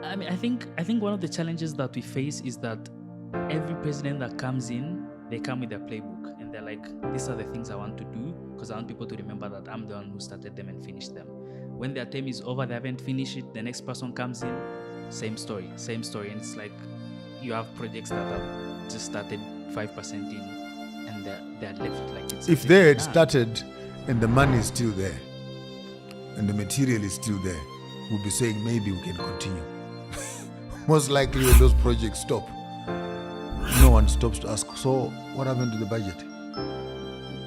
I mean, I think one of the challenges that we face is that every president that comes in, they come with their playbook and they're like, these are the things I want to do because I want people to remember that I'm the one who started them and finished them. When their term is over, they haven't finished it, the next person comes in, same story. And it's like you have projects that have just started 5% in and they're left like it's... If they had started and the money is still there and the material is still there, we'll be saying maybe we can continue. Most likely when those projects stop, no one stops to ask, so what happened to the budget?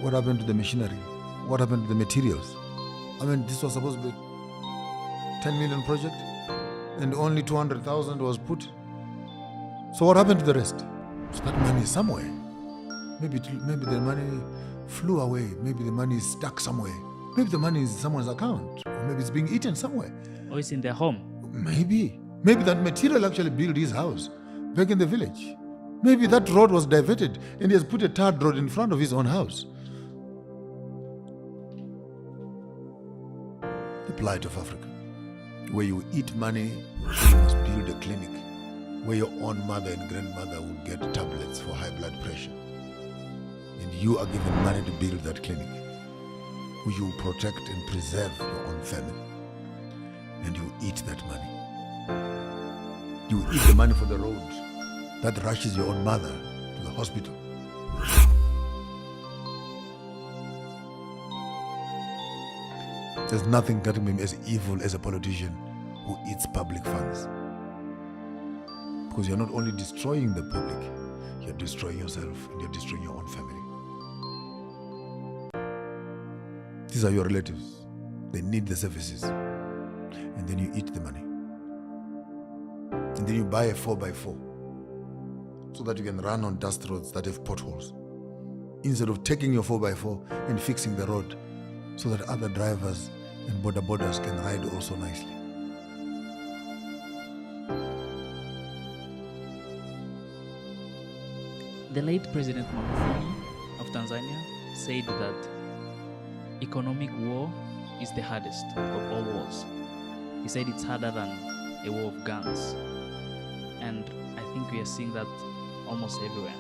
What happened to the machinery? What happened to the materials? I mean, this was supposed to be 10 million project and only 200,000 was put. So what happened to the rest? So that money is somewhere. Maybe the money flew away. Maybe the money is stuck somewhere. Maybe the money is in someone's account. Or maybe it's being eaten somewhere. Or it's in their home. Maybe that material actually built his house back in the village. Maybe that road was diverted and he has put a tarred road in front of his own house. The plight of Africa. Where you eat money, you must build a clinic. Where your own mother and grandmother will get tablets for high blood pressure. And you are given money to build that clinic. Where you protect and preserve your own family. And you eat that money. You eat the money for the road that rushes your own mother to the hospital. There's nothing that can be as evil as a politician who eats public funds. Because you're not only destroying the public, you're destroying yourself and you're destroying your own family. These are your relatives. They need the services. And then you eat the money. And then you buy a 4x4 so that you can run on dust roads that have potholes. Instead of taking your 4x4 and fixing the road so that other drivers and borders can ride also nicely. The late President Maponga of Tanzania said that economic war is the hardest of all wars. He said it's harder than a war of guns. And I think we are seeing that almost everywhere.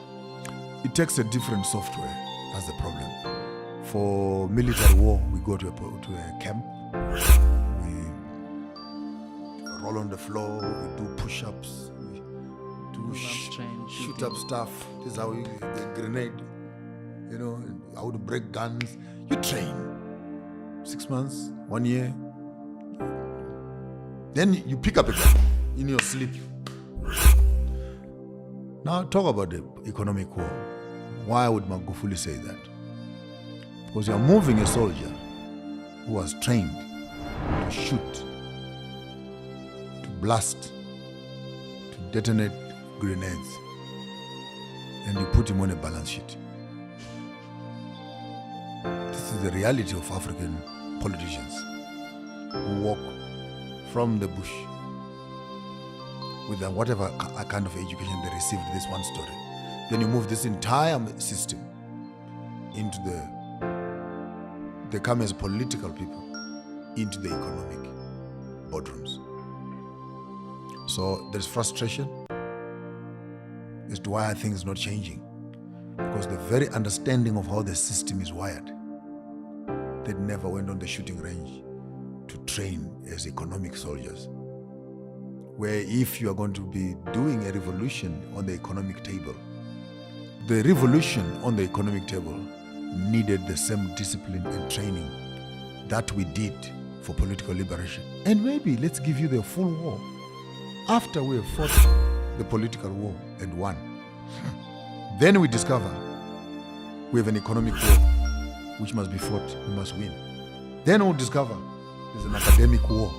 It takes a different software. That's the problem. For military war, we go to a camp. We roll on the floor. We do push-ups. We do shoot up stuff. This is how we get grenade. You know, how to break guns. You train. 6 months, 1 year. Then you pick up a gun in your sleep. Now talk about the economic war. Why would Magufuli say that? Because you are moving a soldier who was trained to shoot, to blast, to detonate grenades, and you put him on a balance sheet. This is the reality of African politicians who walk from the bush with whatever kind of education they received. This one story. Then you move this entire system into they come as political people into the economic boardrooms. So there's frustration as to why things are not changing. Because the very understanding of how the system is wired, they never went on the shooting range to train as economic soldiers. Where if you are going to be doing a revolution on the economic table, the revolution on the economic table needed the same discipline and training that we did for political liberation. And maybe let's give you the full war after we have fought the political war and won. Then we discover we have an economic war which must be fought, we must win. Then we'll discover there's an academic war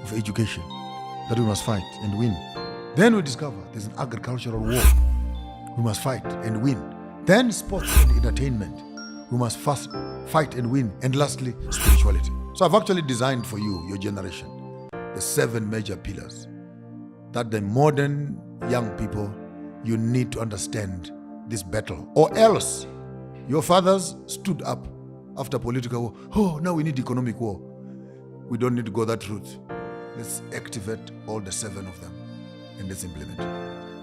of education that we must fight and win. Then we discover there's an agricultural war we must fight and win. Then sports and entertainment, we must first fight and win. And lastly, spirituality. So I've actually designed for you, your generation, the 7 major pillars that the modern young people, you need to understand this battle. Or else, your fathers stood up after political war. Oh, now we need economic war. We don't need to go that route. Let's activate all the 7 of them and let's implement it.